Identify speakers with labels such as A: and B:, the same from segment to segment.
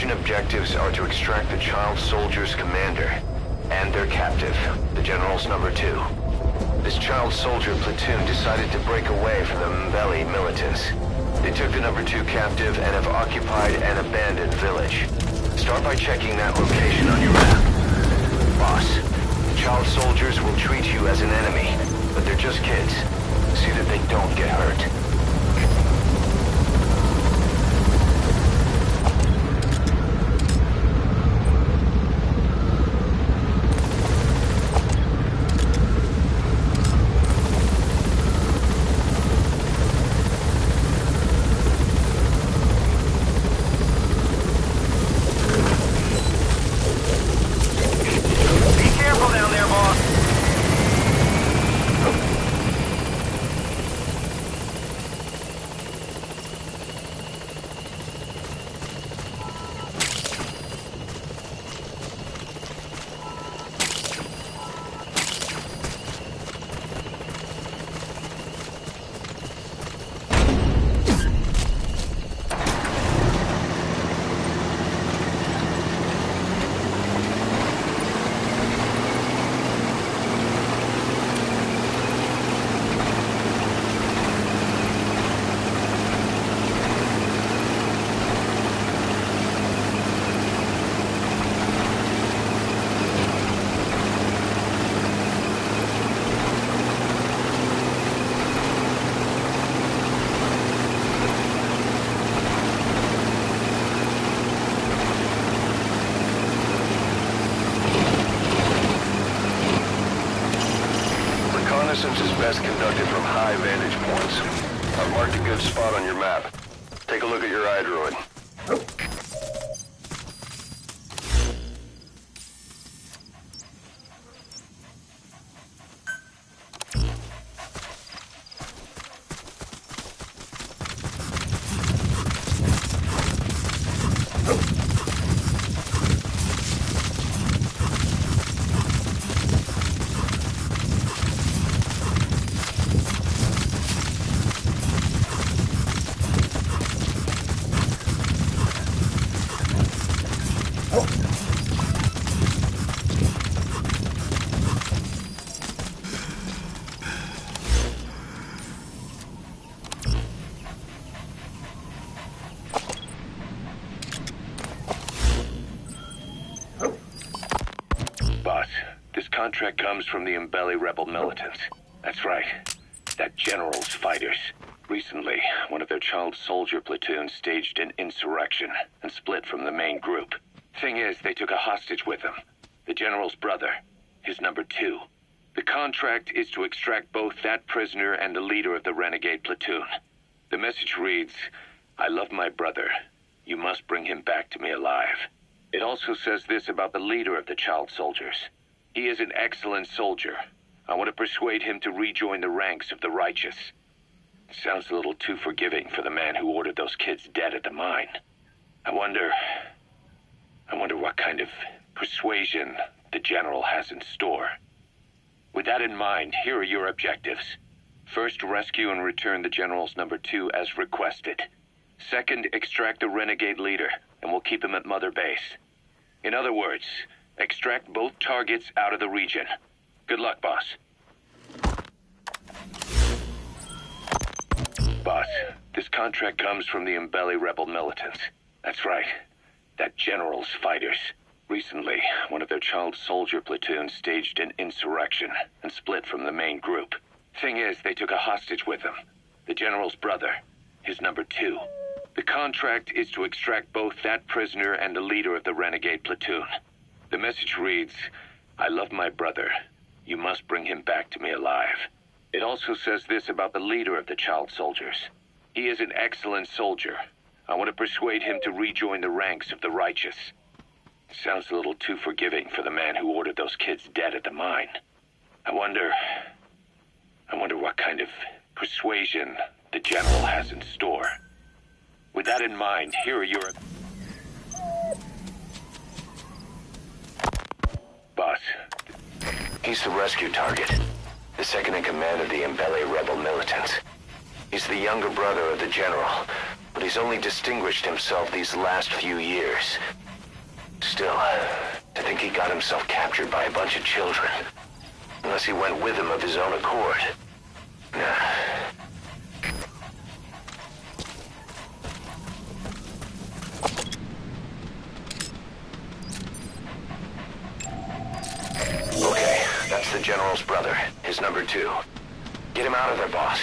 A: mission objectives are to extract the child soldier's commander and their captive, the General's #2. This child soldier platoon decided to break away from the Mbeli militants. They took the #2 captive and have occupied an abandoned village. Start by checking that location on your map. Boss, the child soldiers will treat you as an enemy, but they're just kids. See that they don't get hurt. Reconnaissance is best conducted from high vantage points. I've marked a good spot on your map. Take a look at your iDroid.
B: Boss, this contract comes from the Mbeli rebel militants. That's right. That General's fighters. Recently, one of their child soldier platoons staged an insurrection and split from the main group. Thing is, they took a hostage with them. The General's brother. His #2. The contract is to extract both that prisoner and the leader of the renegade platoon. The message reads, "I love my brother. You must bring him back to me alive." It also says this about the leader of the child soldiers. "He is an excellent soldier. I want to persuade him to rejoin the ranks of the righteous." Sounds a little too forgiving for the man who ordered those kids dead at the mine. I wonder what kind of persuasion the General has in store. With that in mind, here are your objectives. First, rescue and return the General's #2 as requested. Second, extract the renegade leader, and we'll keep him at Mother Base. In other words, extract both targets out of the region. Good luck, boss. Boss, this contract comes from the Mbeli rebel militants. That's right. That General's fighters. Recently, one of their child soldier platoons staged an insurrection and split from the main group. Thing is, they took a hostage with them. The General's brother. His #2. The contract is to extract both that prisoner and the leader of the renegade platoon. The message reads, "I love my brother. You must bring him back to me alive." It also says this about the leader of the child soldiers. "He is an excellent soldier. I want to persuade him to rejoin the ranks of the righteous." Sounds a little too forgiving for the man who ordered those kids dead at the mine. I wonder what kind of persuasion the General has in store. With that in mind, here are your... Boss.
A: He's the rescue target. The second in command of the Mbeli rebel militants. He's the younger brother of the General, but he's only distinguished himself these last few years. Still, to think he got himself captured by a bunch of children. Unless he went with them of his own accord. Nah. Okay, that's the General's brother, his number 2. Get him out of there, boss.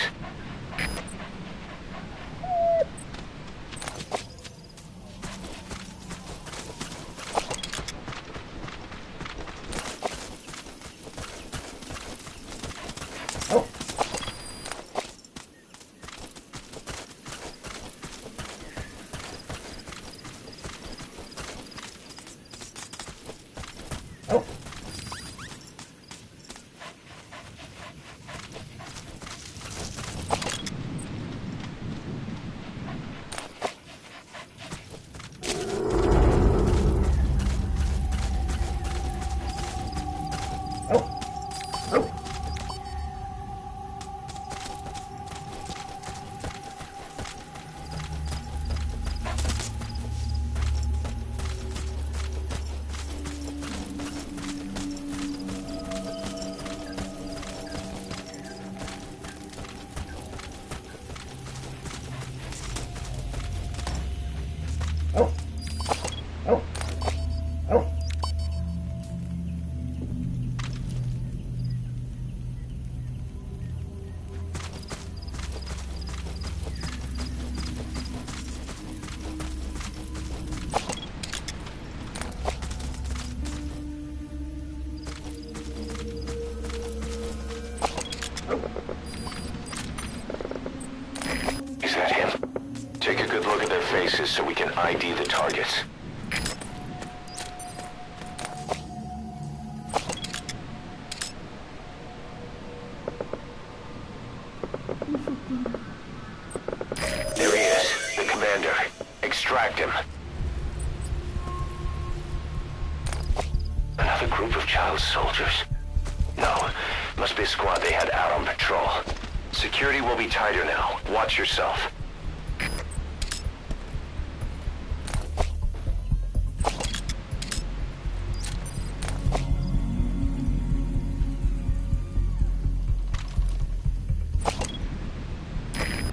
A: Is that him? Take a good look at their faces so we can ID the targets. There he is, the commander. Extract him. Another group of child soldiers? No, must be a squad they had out on patrol. Security will be tighter now. Watch yourself.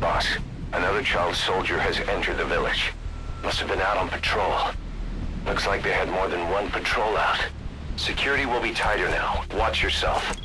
A: Boss, another child soldier has entered the village. Must have been out on patrol. Looks like they had more than one patrol out. Security will be tighter now. Watch yourself.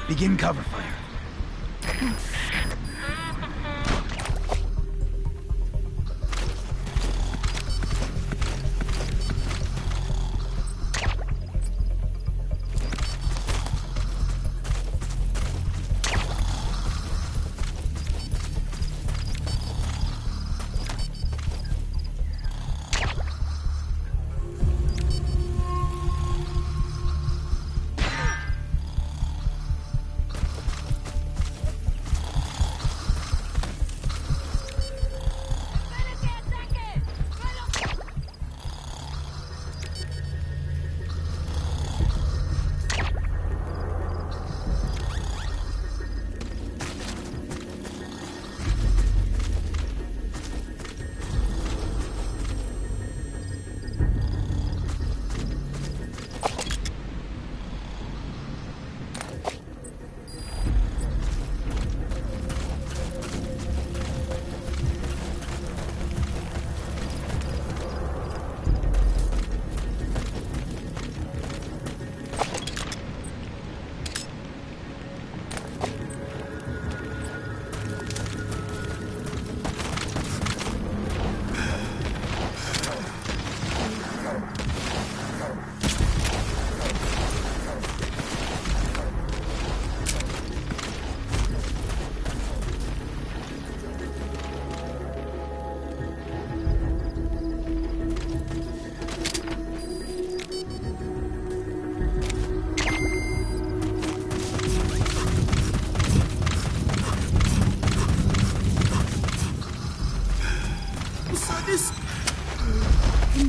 C: Begin cover fire.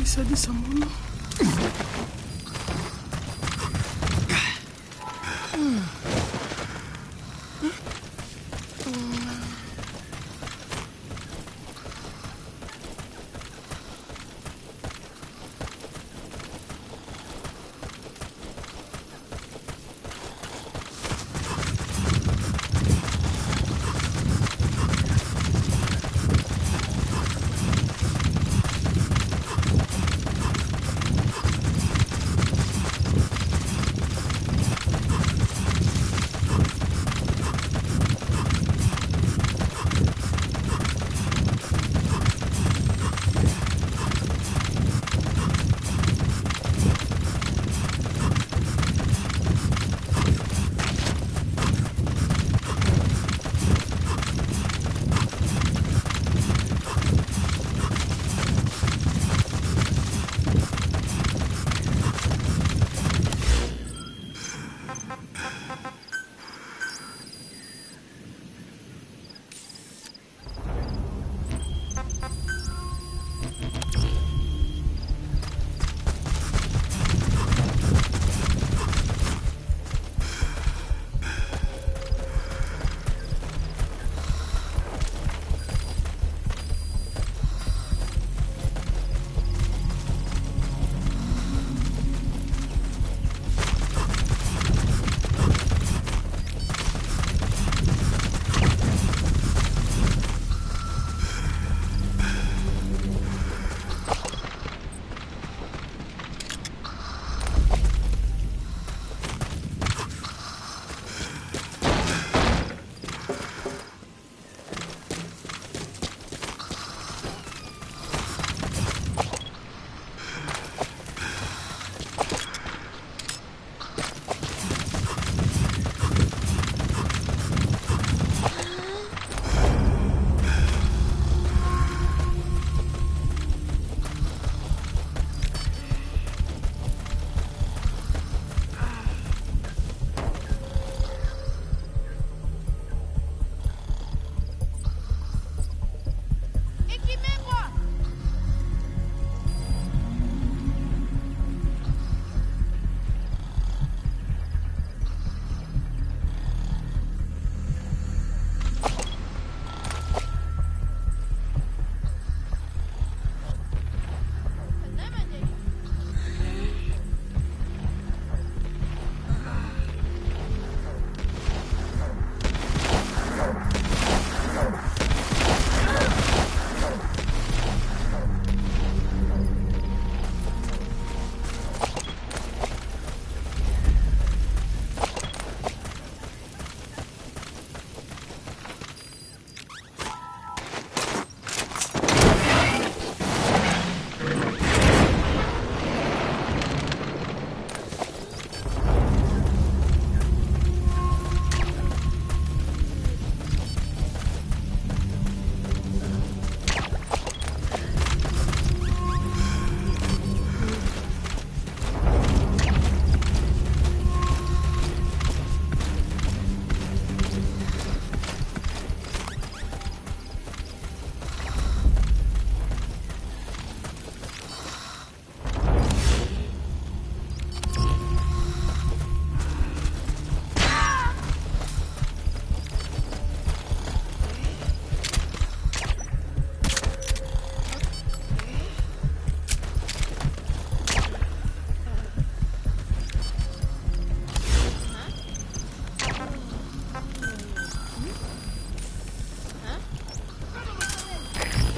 D: Sadis sa mulo.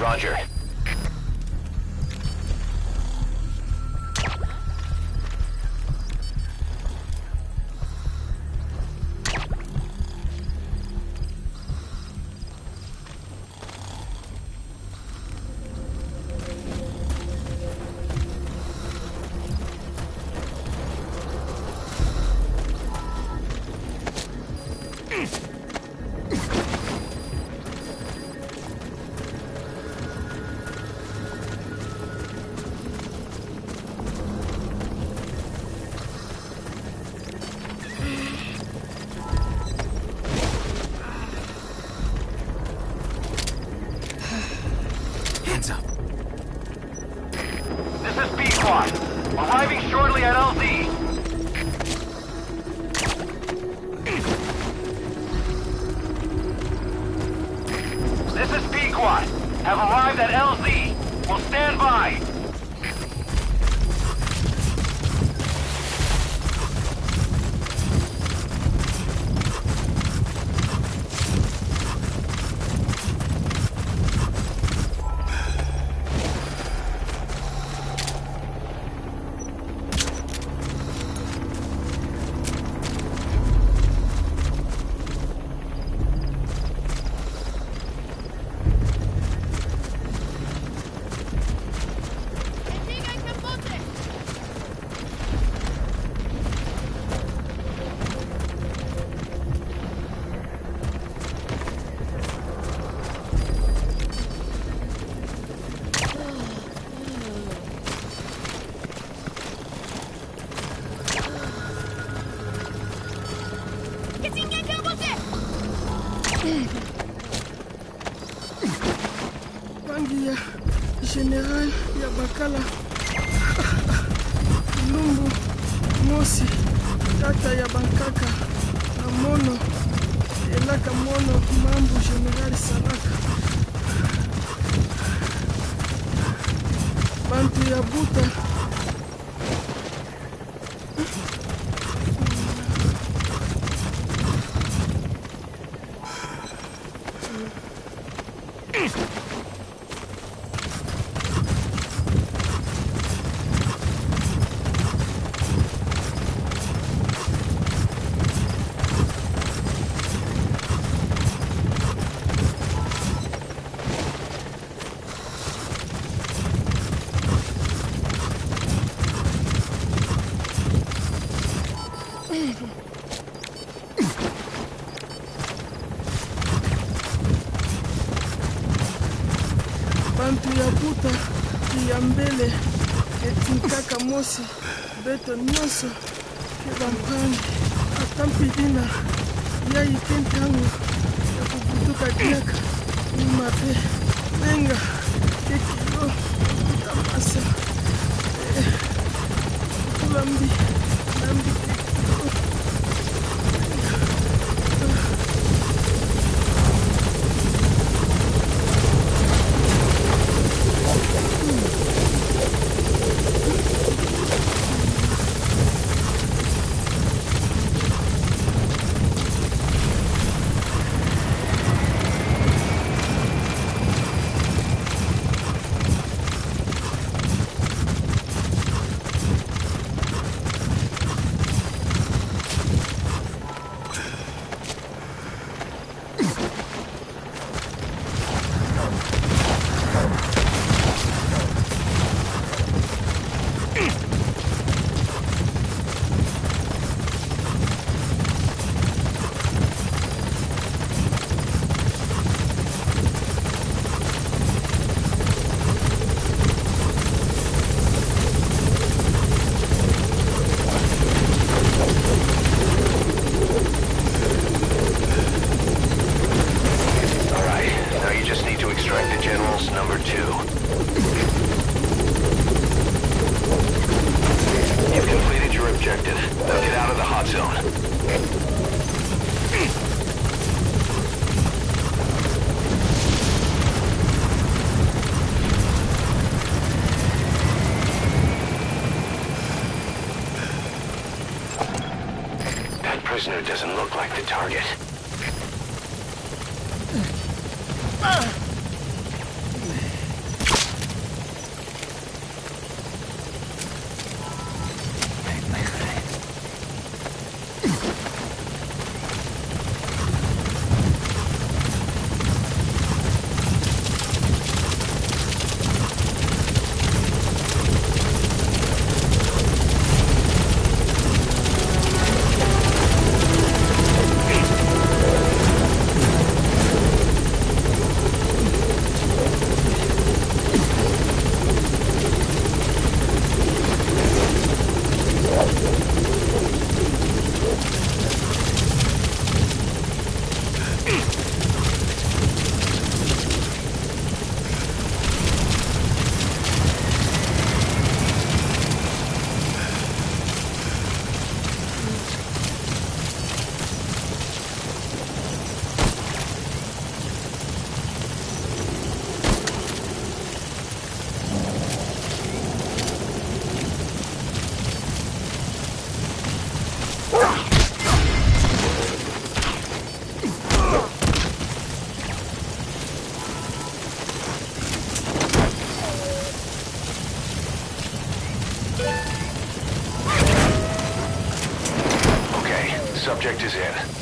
A: Roger.
C: Hands up.
E: This is B-Squad. Arriving shortly at LZ. This is B-Squad. Have arrived at LZ. Will stand by.
D: Bangi ya General ya Bakala Lumbu Mosi Tata ya Bankaka Amono Elaka Mono Mambu General Salaka Bantu ya Buta Bantu ya Buta ya mbele etinkaka mosi beto nyonso ke bampangi atampidina ya ikentango ya kubutuka diaka mabe menga kekilo kutamasa kulambi nambi kekilo
A: prisoner doesn't look like the target. Contact is in.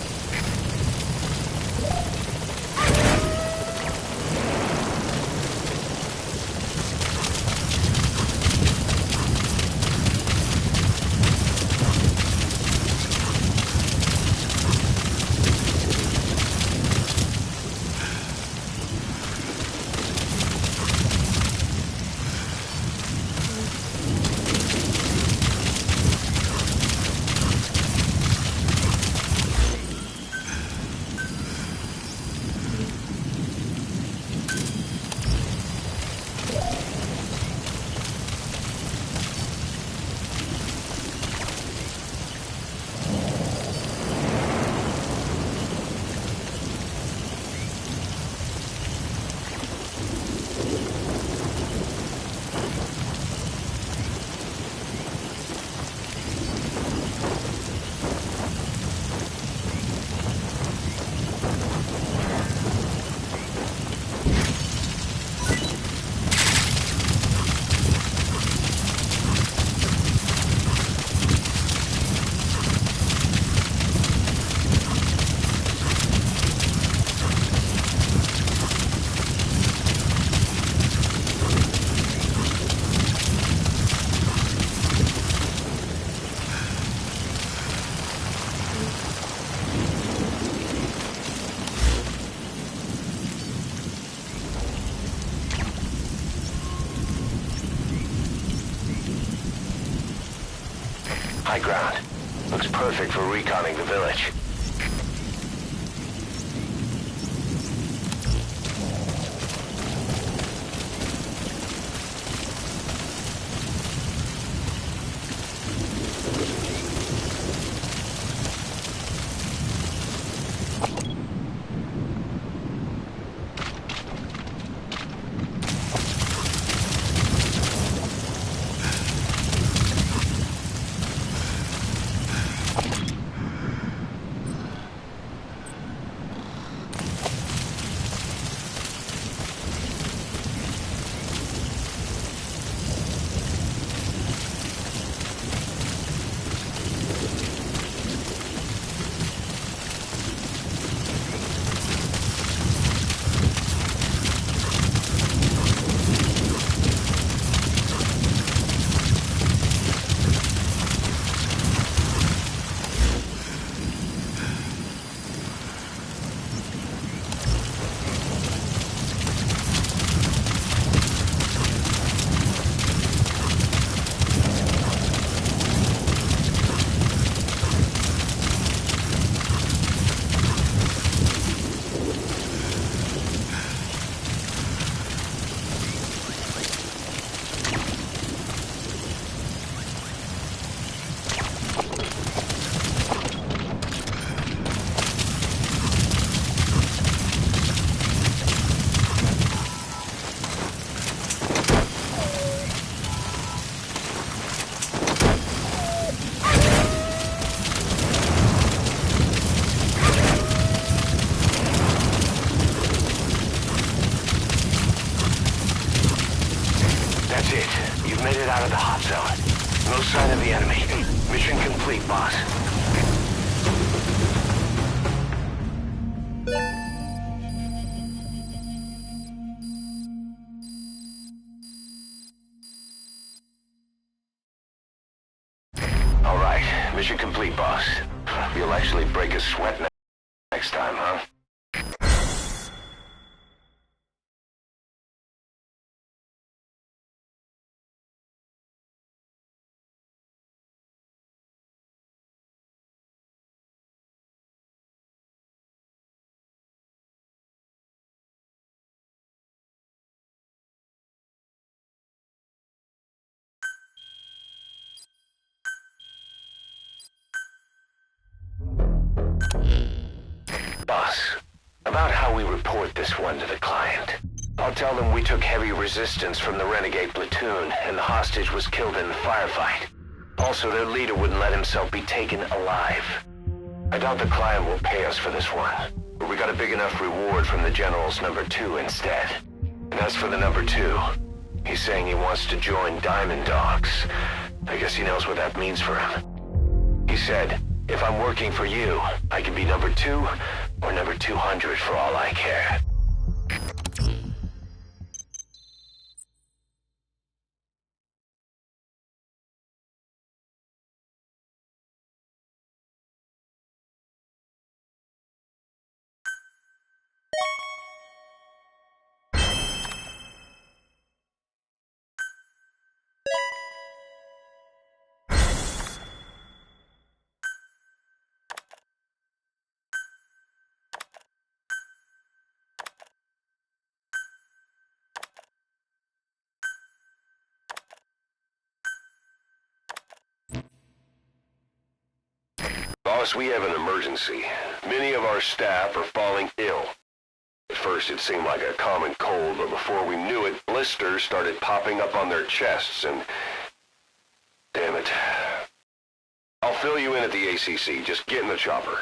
A: High ground. Looks perfect for reconning the village. That's it. You've made it out of the hot zone. No sign of the enemy. Mission complete, boss. All right. Mission complete, boss. You'll actually break a sweat next time, huh? Boss, about how we report this one to the client. I'll tell them we took heavy resistance from the renegade platoon and the hostage was killed in the firefight. Also, their leader wouldn't let himself be taken alive. I doubt the client will pay us for this one, but we got a big enough reward from the General's number 2 instead. And as for the number 2, he's saying he wants to join Diamond Dogs. I guess he knows what that means for him. He said, If I'm working for you, I can be number 2 or number 200 for all I care. Boss, we have an emergency. Many of our staff are falling ill. At first it seemed like a common cold, but before we knew it, blisters started popping up on their chests and... Damn it. I'll fill you in at the ACC. Just get in the chopper.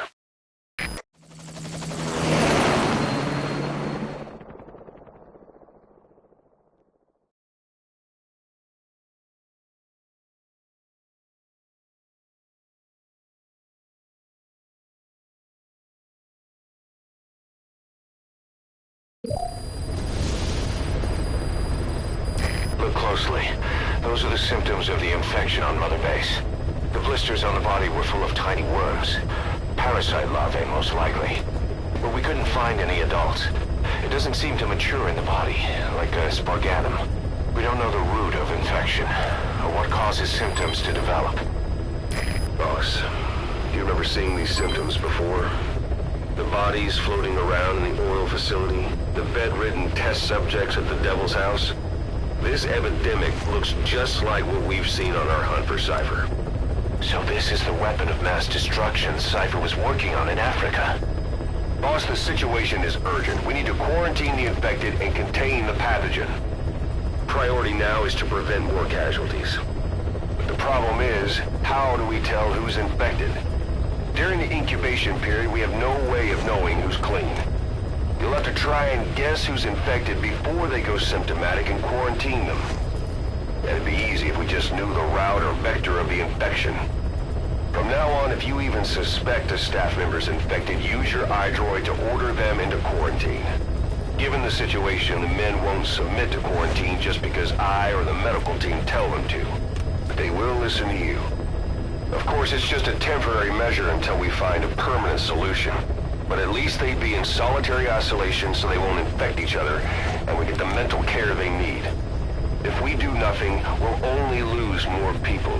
A: Look closely. Those are the symptoms of the infection on Mother Base. The blisters on the body were full of tiny worms. Parasite larvae, most likely. But we couldn't find any adults. It doesn't seem to mature in the body, like a spargatum. We don't know the root of infection, or what causes symptoms to develop. Boss, do you remember seeing these symptoms before? The bodies floating around in the oil facility, the bedridden test subjects at the Devil's House. This epidemic looks just like what we've seen on our hunt for Cypher. So this is the weapon of mass destruction Cypher was working on in Africa. Boss, the situation is urgent. We need to quarantine the infected and contain the pathogen. Priority now is to prevent more casualties. But the problem is, how do we tell who's infected? During the incubation period, we have no way of knowing who's clean. You'll have to try and guess who's infected before they go symptomatic and quarantine them. That'd be easy if we just knew the route or vector of the infection. From now on, if you even suspect a staff member's infected, use your iDroid to order them into quarantine. Given the situation, the men won't submit to quarantine just because I or the medical team tell them to. But they will listen to you. Of course, it's just a temporary measure until we find a permanent solution. But at least they'd be in solitary isolation so they won't infect each other, and we get the mental care they need. If we do nothing, we'll only lose more people.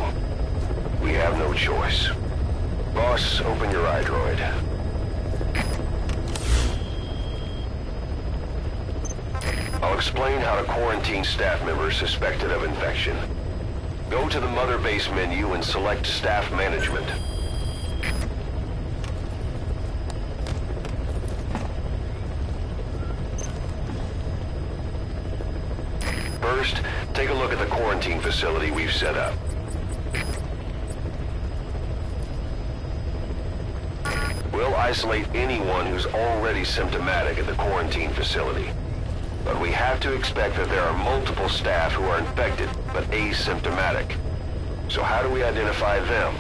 A: We have no choice. Boss, open your iDroid. I'll explain how to quarantine staff members suspected of infection. Go to the Mother Base menu and select Staff Management. First, take a look at the quarantine facility we've set up. We'll isolate anyone who's already symptomatic at the quarantine facility. But we have to expect that there are multiple staff who are infected, but asymptomatic. So how do we identify them?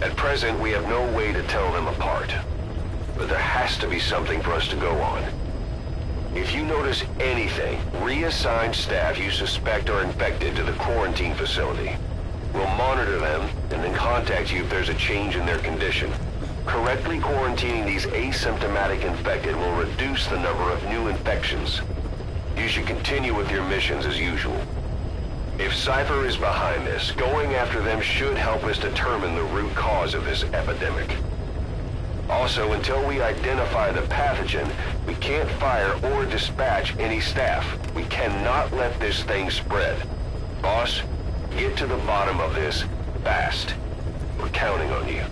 A: At present, we have no way to tell them apart. But there has to be something for us to go on. If you notice anything, reassign staff you suspect are infected to the quarantine facility. We'll monitor them and then contact you if there's a change in their condition. Correctly quarantining these asymptomatic infected will reduce the number of new infections. You should continue with your missions as usual. If Cypher is behind this, going after them should help us determine the root cause of this epidemic. Also, until we identify the pathogen, we can't fire or dispatch any staff. We cannot let this thing spread. Boss, get to the bottom of this fast. We're counting on you.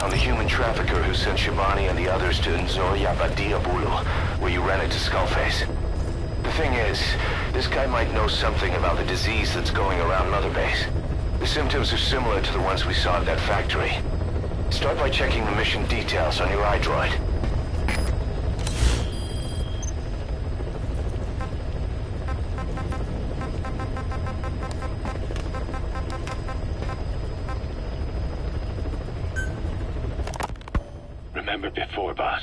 A: I'm the human trafficker who sent Shabani and the others to Nzoyabadia-Bulu, where you ran into Skullface. The thing is, this guy might know something about the disease that's going around Mother Base. The symptoms are similar to the ones we saw at that factory. Start by checking the mission details on your iDroid.
B: Remember before, boss?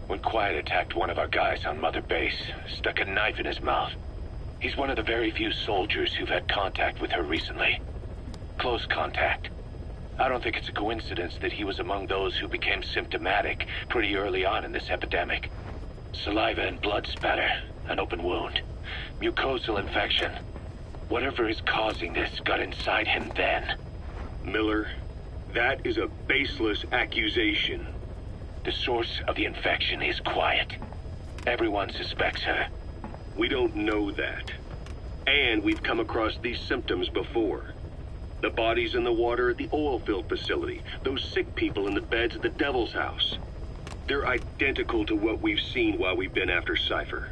B: When Quiet attacked one of our guys on Mother Base, stuck a knife in his mouth. He's one of the very few soldiers who've had contact with her recently. Close contact. I don't think it's a coincidence that he was among those who became symptomatic pretty early on in this epidemic. Saliva and blood spatter, an open wound, mucosal infection. Whatever is causing this got inside him then.
F: Miller, that is a baseless accusation.
B: The source of the infection is Quiet. Everyone suspects her.
F: We don't know that. And we've come across these symptoms before. The bodies in the water at the oil field facility, those sick people in the beds at the Devil's House. They're identical to what we've seen while we've been after Cypher.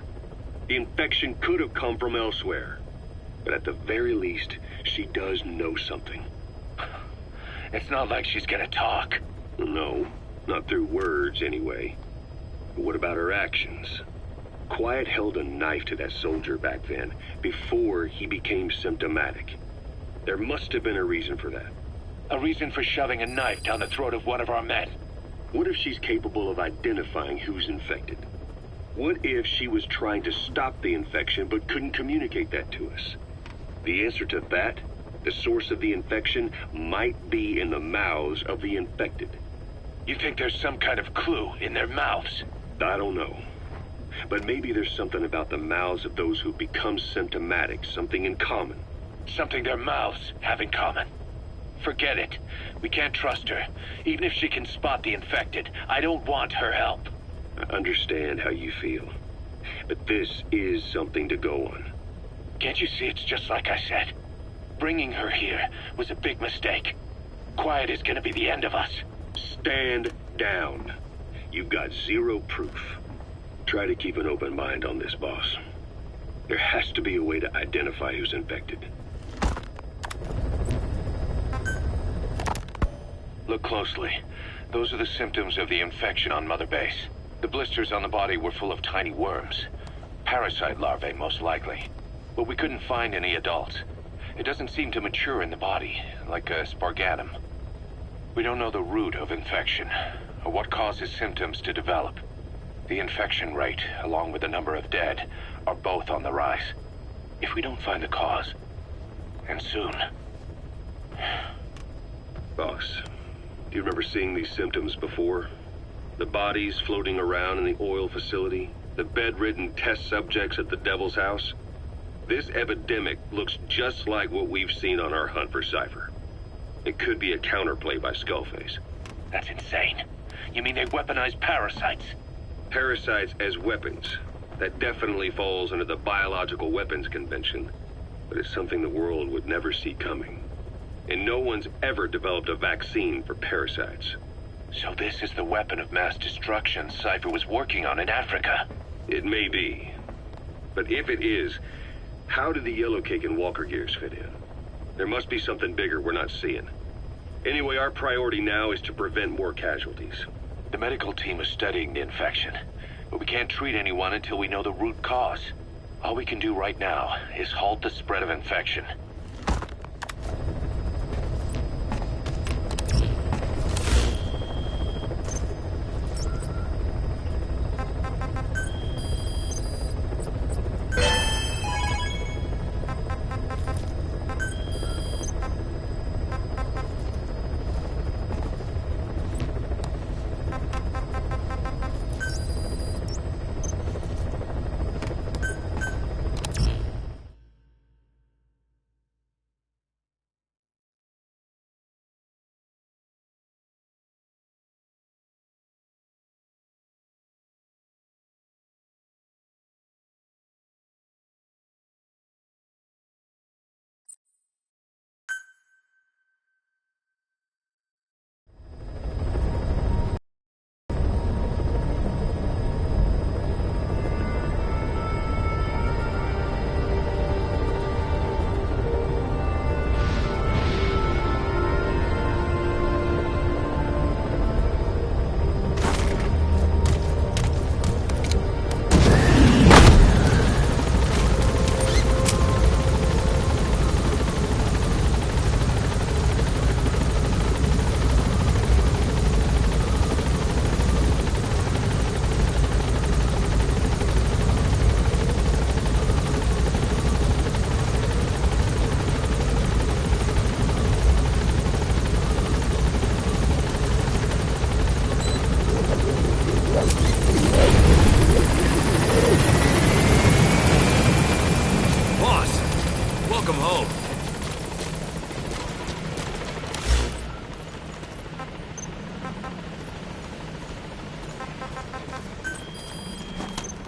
F: The infection could have come from elsewhere. But at the very least, she does know something.
B: It's not like she's gonna talk.
F: No, not through words anyway. But what about her actions? Quiet held a knife to that soldier back then, before he became symptomatic. There must have been a reason for that.
B: A reason for shoving a knife down the throat of one of our men.
F: What if she's capable of identifying who's infected? What if she was trying to stop the infection but couldn't communicate that to us? The answer to that, the source of the infection, might be in the mouths of the infected.
B: You think there's some kind of clue in their mouths?
F: I don't know. But maybe there's something about the mouths of those who become symptomatic, something in common.
B: Something their mouths have in common. Forget it. We can't trust her. Even if she can spot the infected, I don't want her help.
F: I understand how you feel. But this is something to go on.
B: Can't you see it's just like I said? Bringing her here was a big mistake. Quiet is gonna be the end of us.
F: Stand down. You've got zero proof. Try to keep an open mind on this, boss. There has to be a way to identify who's infected.
B: Look closely. Those are the symptoms of the infection on Mother Base. The blisters on the body were full of tiny worms. Parasite larvae, most likely. But we couldn't find any adults. It doesn't seem to mature in the body, like a spargatum. We don't know the root of infection, or what causes symptoms to develop. The infection rate, along with the number of dead, are both on the rise. If we don't find the cause, and soon...
F: Boss, do you remember seeing these symptoms before? The bodies floating around in the oil facility, the bedridden test subjects at the Devil's House? This epidemic looks just like what we've seen on our hunt for Cypher. It could be a counterplay by Skullface.
B: That's insane. You mean they weaponize parasites?
F: Parasites as weapons. That definitely falls under the Biological Weapons Convention. But it's something the world would never see coming. And no one's ever developed a vaccine for parasites.
B: So this is the weapon of mass destruction Cypher was working on in Africa?
F: It may be. But if it is, how did the Yellow Cake and Walker Gears fit in? There must be something bigger we're not seeing. Anyway, our priority now is to prevent more casualties.
B: The medical team is studying the infection, but we can't treat anyone until we know the root cause. All we can do right now is halt the spread of infection.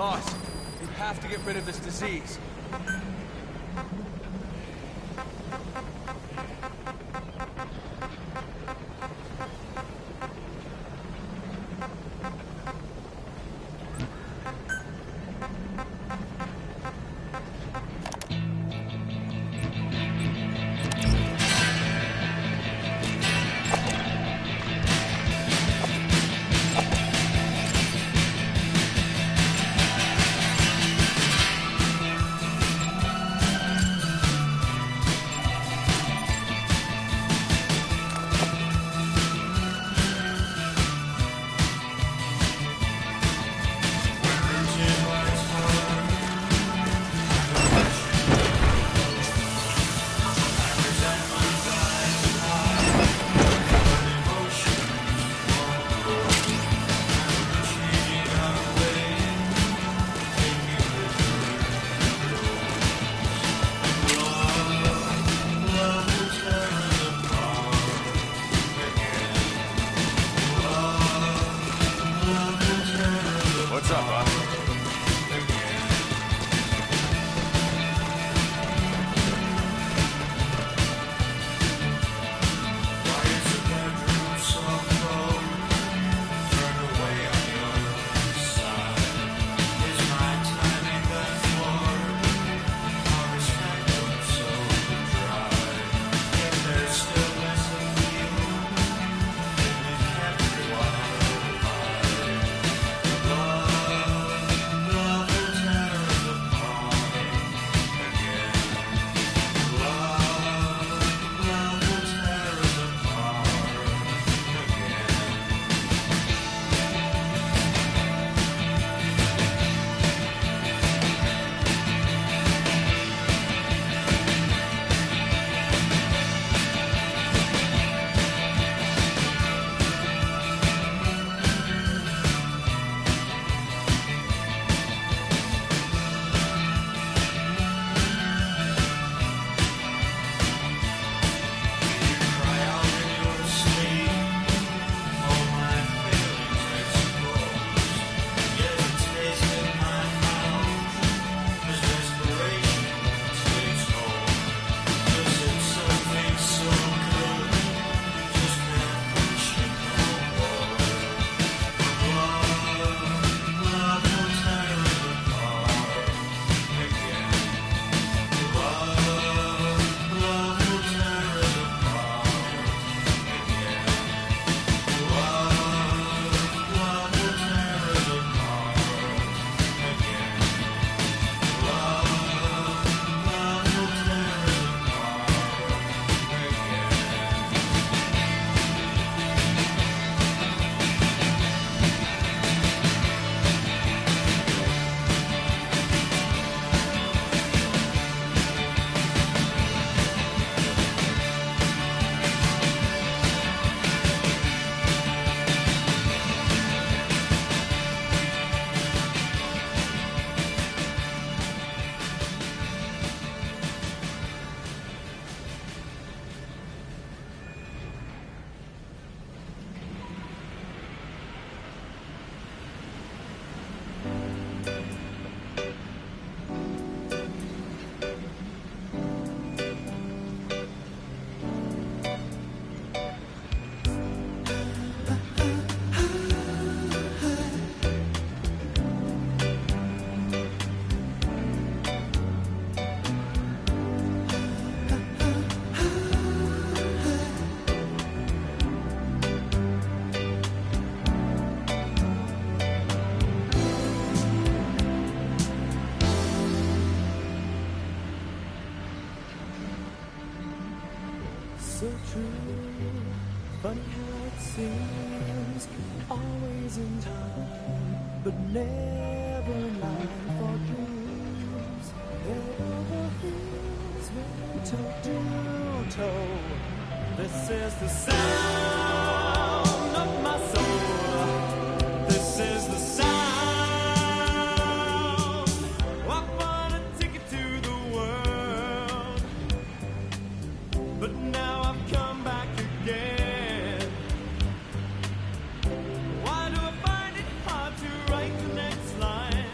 C: Boss, you have to get rid of this disease.
B: What's up, huh?
G: So true, funny how it seems, always in time, but never in line for dreams. Head over heels, we're toe to toe. This is the sound of my soul. This is the sound. I bought a ticket to the world, but now I've come back again. Why do I find it hard to write the next line?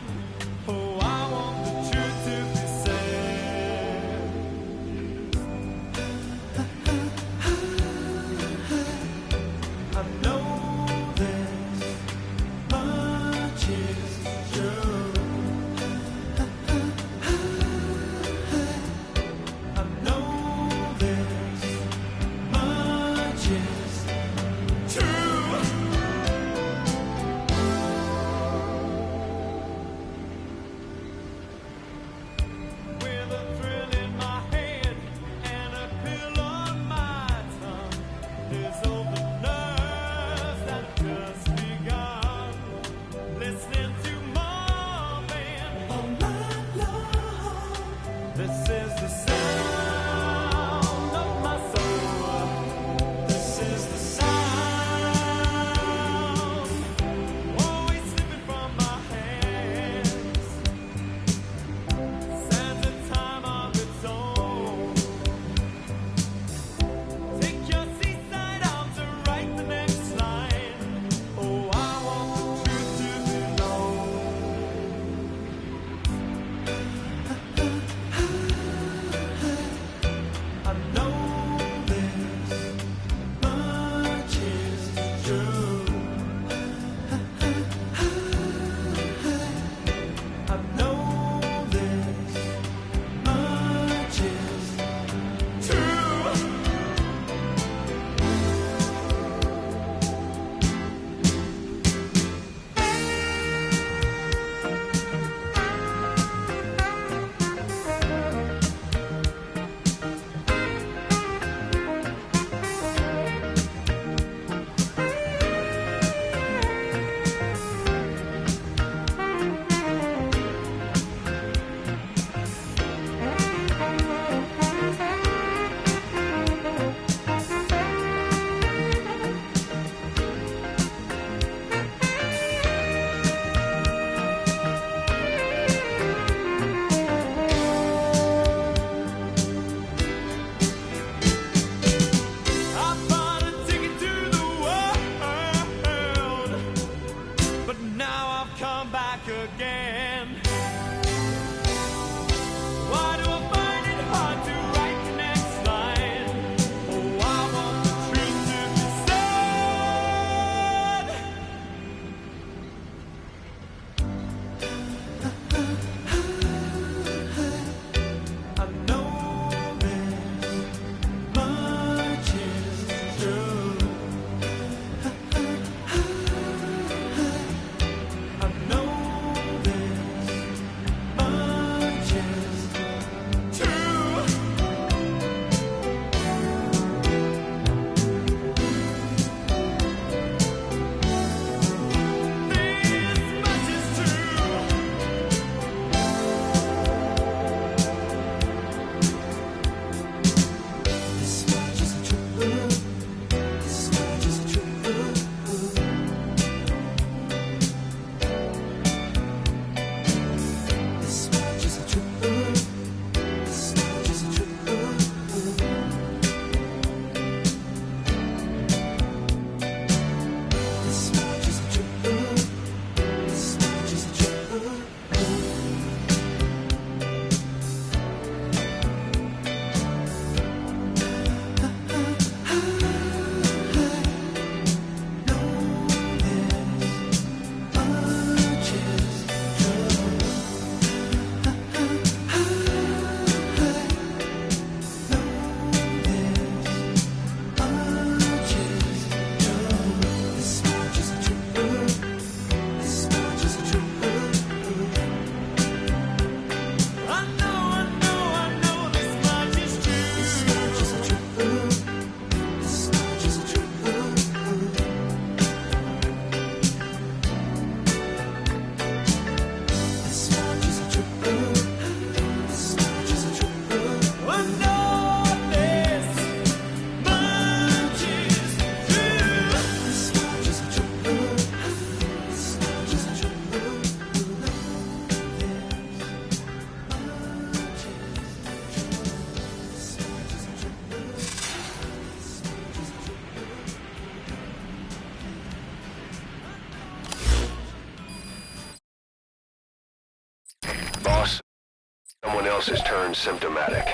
A: Someone else has turned symptomatic.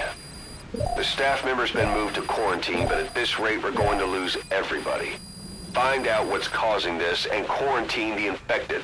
A: The staff member's been moved to quarantine, but at this rate we're going to lose everybody. Find out what's causing this and quarantine the infected.